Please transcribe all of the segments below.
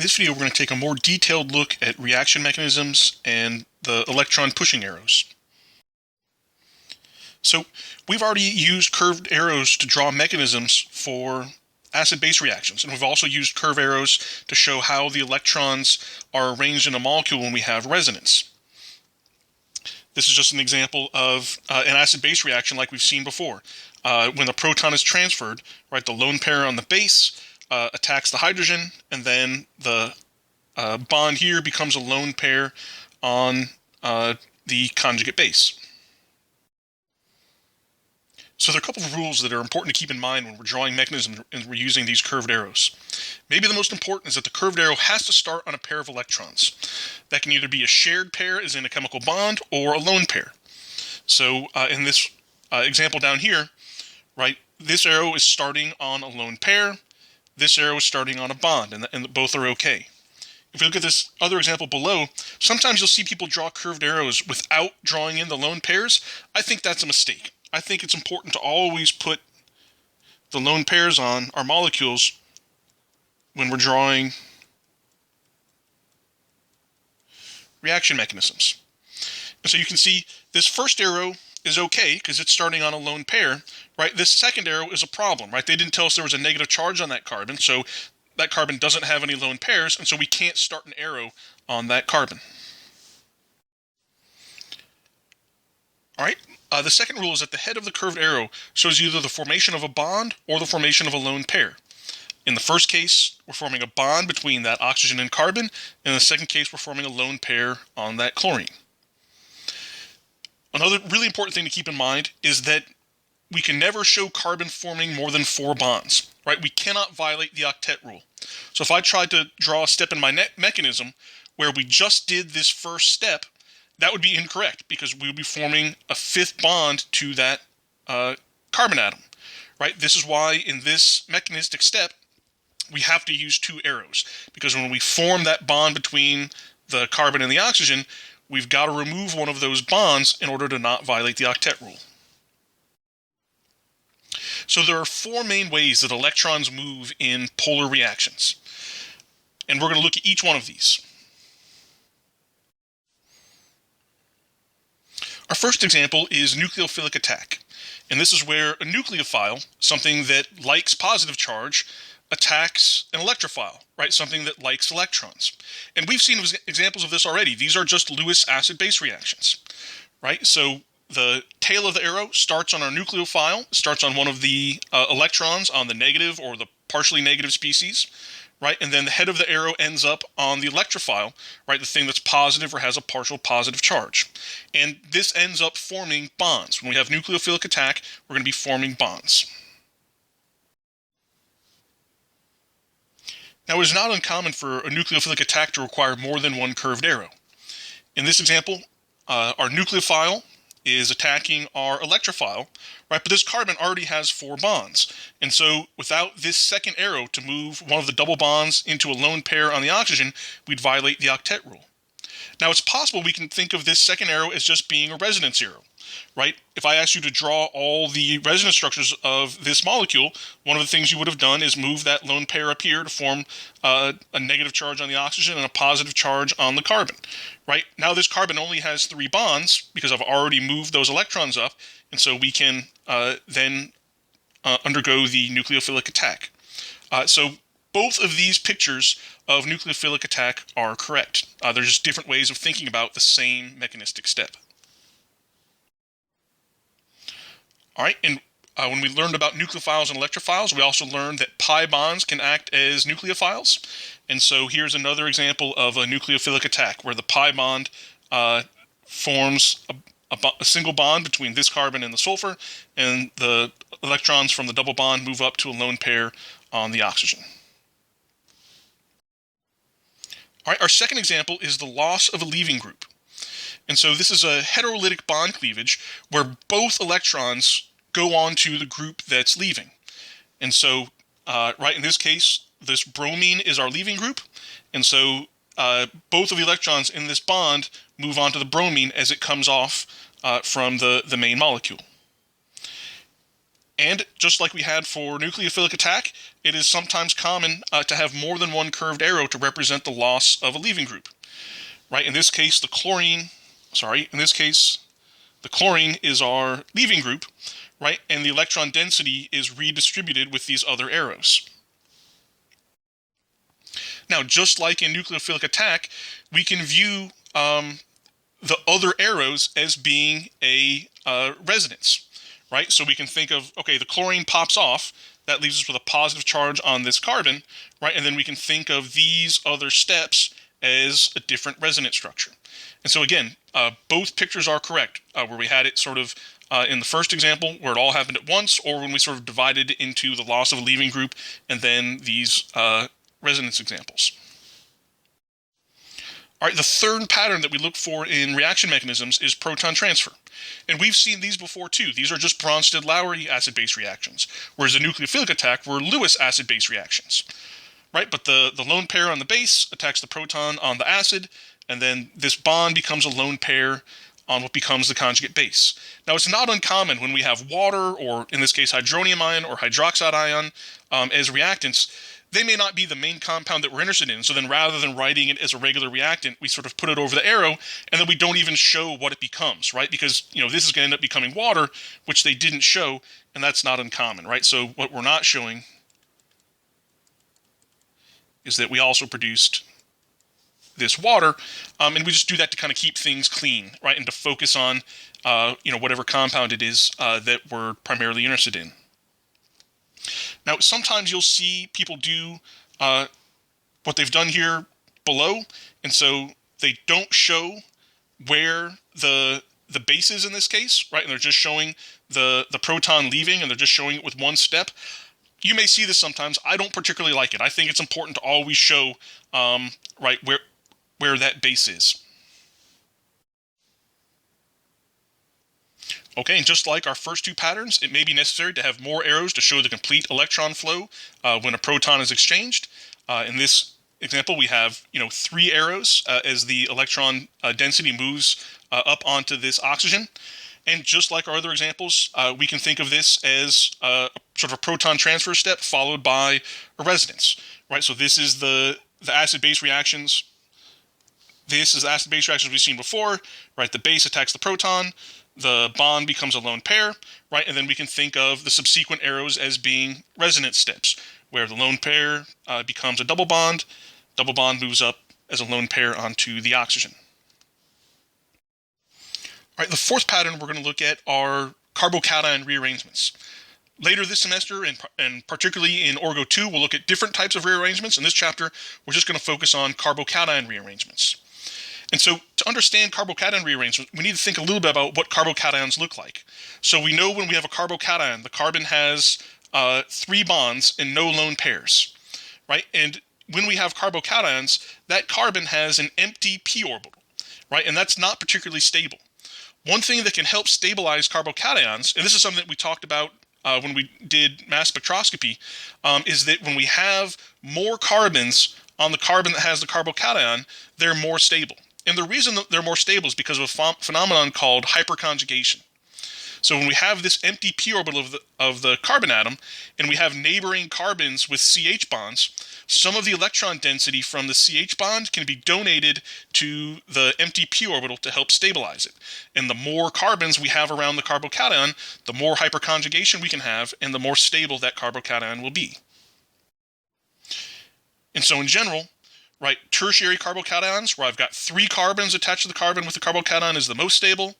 In this video, we're going to take a more detailed look at reaction mechanisms and the electron pushing arrows. So we've already used curved arrows to draw mechanisms for acid-base reactions, and we've also used curved arrows to show how the electrons are arranged in a molecule when we have resonance. This is just an example of an acid-base reaction like we've seen before. When the proton is transferred, right, the lone pair on the base attacks the hydrogen, and then the bond here becomes a lone pair on the conjugate base. So there are a couple of rules that are important to keep in mind when we're drawing mechanisms and we're using these curved arrows. Maybe the most important is that the curved arrow has to start on a pair of electrons. That can either be a shared pair, as in a chemical bond, or a lone pair. So in this example down here, right, this arrow is starting on a lone pair, this arrow is starting on a bond, and both are okay. If we look at this other example below, sometimes you'll see people draw curved arrows without drawing in the lone pairs. I think that's a mistake. I think it's important to always put the lone pairs on our molecules when we're drawing reaction mechanisms. And so you can see this first arrow is okay because it's starting on a lone pair, right? This second arrow is a problem, right? They didn't tell us there was a negative charge on that carbon, so that carbon doesn't have any lone pairs, and so we can't start an arrow on that carbon. All right. The second rule is that the head of the curved arrow shows either the formation of a bond or the formation of a lone pair. In the first case, we're forming a bond between that oxygen and carbon, and in the second case, we're forming a lone pair on that chlorine. Another really important thing to keep in mind is that we can never show carbon forming more than 4 bonds, right? We cannot violate the octet rule. So if I tried to draw a step in my mechanism where we just did this first step, that would be incorrect because we would be forming a 5th bond to that carbon atom, right? This is why in this mechanistic step, we have to use 2 arrows, because when we form that bond between the carbon and the oxygen, we've got to remove one of those bonds in order to not violate the octet rule. So there are 4 main ways that electrons move in polar reactions, and we're going to look at each one of these. Our first example is nucleophilic attack, and this is where a nucleophile, something that likes positive charge, attacks an electrophile, right? Something that likes electrons. And we've seen examples of this already. These are just Lewis acid-base reactions, right? So the tail of the arrow starts on our nucleophile, starts on one of the electrons on the negative or the partially negative species, right? And then the head of the arrow ends up on the electrophile, right? The thing that's positive or has a partial positive charge. And this ends up forming bonds. When we have nucleophilic attack, we're going to be forming bonds. Now, it is not uncommon for a nucleophilic attack to require more than 1 curved arrow. In this example, our nucleophile is attacking our electrophile, right? But this carbon already has 4 bonds. And so without this second arrow to move one of the double bonds into a lone pair on the oxygen, we'd violate the octet rule. Now, it's possible we can think of this second arrow as just being a resonance arrow, right? If I asked you to draw all the resonance structures of this molecule, one of the things you would have done is move that lone pair up here to form a negative charge on the oxygen and a positive charge on the carbon, right? Now this carbon only has 3 bonds because I've already moved those electrons up, and so we can then undergo the nucleophilic attack. So both of these pictures of nucleophilic attack are correct. They're just different ways of thinking about the same mechanistic step. All right, and when we learned about nucleophiles and electrophiles, we also learned that pi bonds can act as nucleophiles. And so here's another example of a nucleophilic attack where the pi bond forms a single bond between this carbon and the sulfur, and the electrons from the double bond move up to a lone pair on the oxygen. All right, our second example is the loss of a leaving group. And so this is a heterolytic bond cleavage where both electrons go on to the group that's leaving. And so, right, in this case, this bromine is our leaving group. And so both of the electrons in this bond move on to the bromine as it comes off from the main molecule. And just like we had for nucleophilic attack, it is sometimes common to have more than one curved arrow to represent the loss of a leaving group. Right? In this case, the chlorine is our leaving group, right? And the electron density is redistributed with these other arrows. Now, just like in nucleophilic attack, we can view the other arrows as being a resonance, right? So we can think of, okay, the chlorine pops off, that leaves us with a positive charge on this carbon, right? And then we can think of these other steps as a different resonance structure. And so again, both pictures are correct, where we had it sort of in the first example where it all happened at once, or when we sort of divided it into the loss of a leaving group and then these resonance examples. All right, the third pattern that we look for in reaction mechanisms is proton transfer. And we've seen these before too. These are just Bronsted-Lowry acid-base reactions, whereas the nucleophilic attack were Lewis acid-base reactions. Right, but the lone pair on the base attacks the proton on the acid, and then this bond becomes a lone pair on what becomes the conjugate base. Now, it's not uncommon when we have water, or in this case hydronium ion or hydroxide ion as reactants. They may not be the main compound that we're interested in, so then rather than writing it as a regular reactant, we sort of put it over the arrow, and then we don't even show what it becomes, right? Because, this is going to end up becoming water, which they didn't show, and that's not uncommon, right? So what we're not showing is that we also produced this water, and we just do that to kind of keep things clean, right, and to focus on, whatever compound it is that we're primarily interested in. Now, sometimes you'll see people do what they've done here below, and so they don't show where the base is in this case, right, and they're just showing the proton leaving, and they're just showing it with one step. You may see this sometimes. I don't particularly like it. I think it's important to always show right where that base is. Okay, and just like our first two patterns, it may be necessary to have more arrows to show the complete electron flow when a proton is exchanged. In this example, we have 3 arrows as the electron density moves up onto this oxygen. And just like our other examples, we can think of this as sort of a proton transfer step followed by a resonance, right? So this is the acid-base reactions. This is the acid-base reactions we've seen before, right? The base attacks the proton, the bond becomes a lone pair, right? And then we can think of the subsequent arrows as being resonance steps, where the lone pair becomes a double bond moves up as a lone pair onto the oxygen. All right, the fourth pattern we're going to look at are carbocation rearrangements. Later this semester, and particularly in Orgo 2, we'll look at different types of rearrangements. In this chapter, we're just going to focus on carbocation rearrangements. And so to understand carbocation rearrangement, we need to think a little bit about what carbocations look like. So we know when we have a carbocation, the carbon has 3 bonds and no lone pairs, right? And when we have carbocations, that carbon has an empty p orbital, right? And that's not particularly stable. One thing that can help stabilize carbocations, and this is something that we talked about when we did mass spectroscopy, is that when we have more carbons on the carbon that has the carbocation, they're more stable. And the reason that they're more stable is because of a phenomenon called hyperconjugation. So when we have this empty p orbital of the carbon atom, and we have neighboring carbons with CH bonds, some of the electron density from the CH bond can be donated to the empty p orbital to help stabilize it. And the more carbons we have around the carbocation, the more hyperconjugation we can have, and the more stable that carbocation will be. And so in general, right, tertiary carbocations, where I've got 3 carbons attached to the carbon with the carbocation, is the most stable.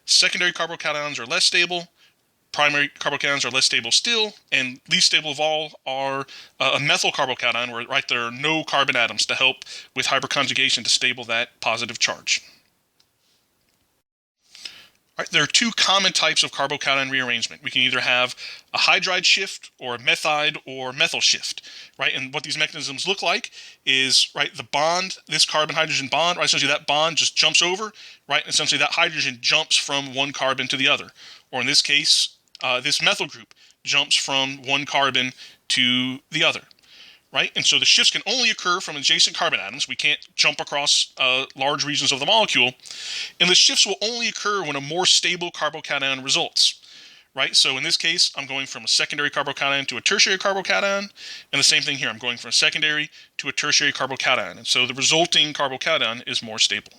Secondary carbocations are less stable. Primary carbocations are less stable still. And least stable of all are a methyl carbocation, where right there are no carbon atoms to help with hyperconjugation to stable that positive charge. All right, there are 2 common types of carbocation rearrangement. We can either have a hydride shift or a methide or methyl shift, right? And what these mechanisms look like is, right, the bond, this carbon-hydrogen bond, right, essentially that bond just jumps over, right, and essentially that hydrogen jumps from one carbon to the other. Or in this case, this methyl group jumps from one carbon to the other, right? And so the shifts can only occur from adjacent carbon atoms. We can't jump across large regions of the molecule. And the shifts will only occur when a more stable carbocation results, right? So in this case, I'm going from a secondary carbocation to a tertiary carbocation, and the same thing here. I'm going from a secondary to a tertiary carbocation, and so the resulting carbocation is more stable.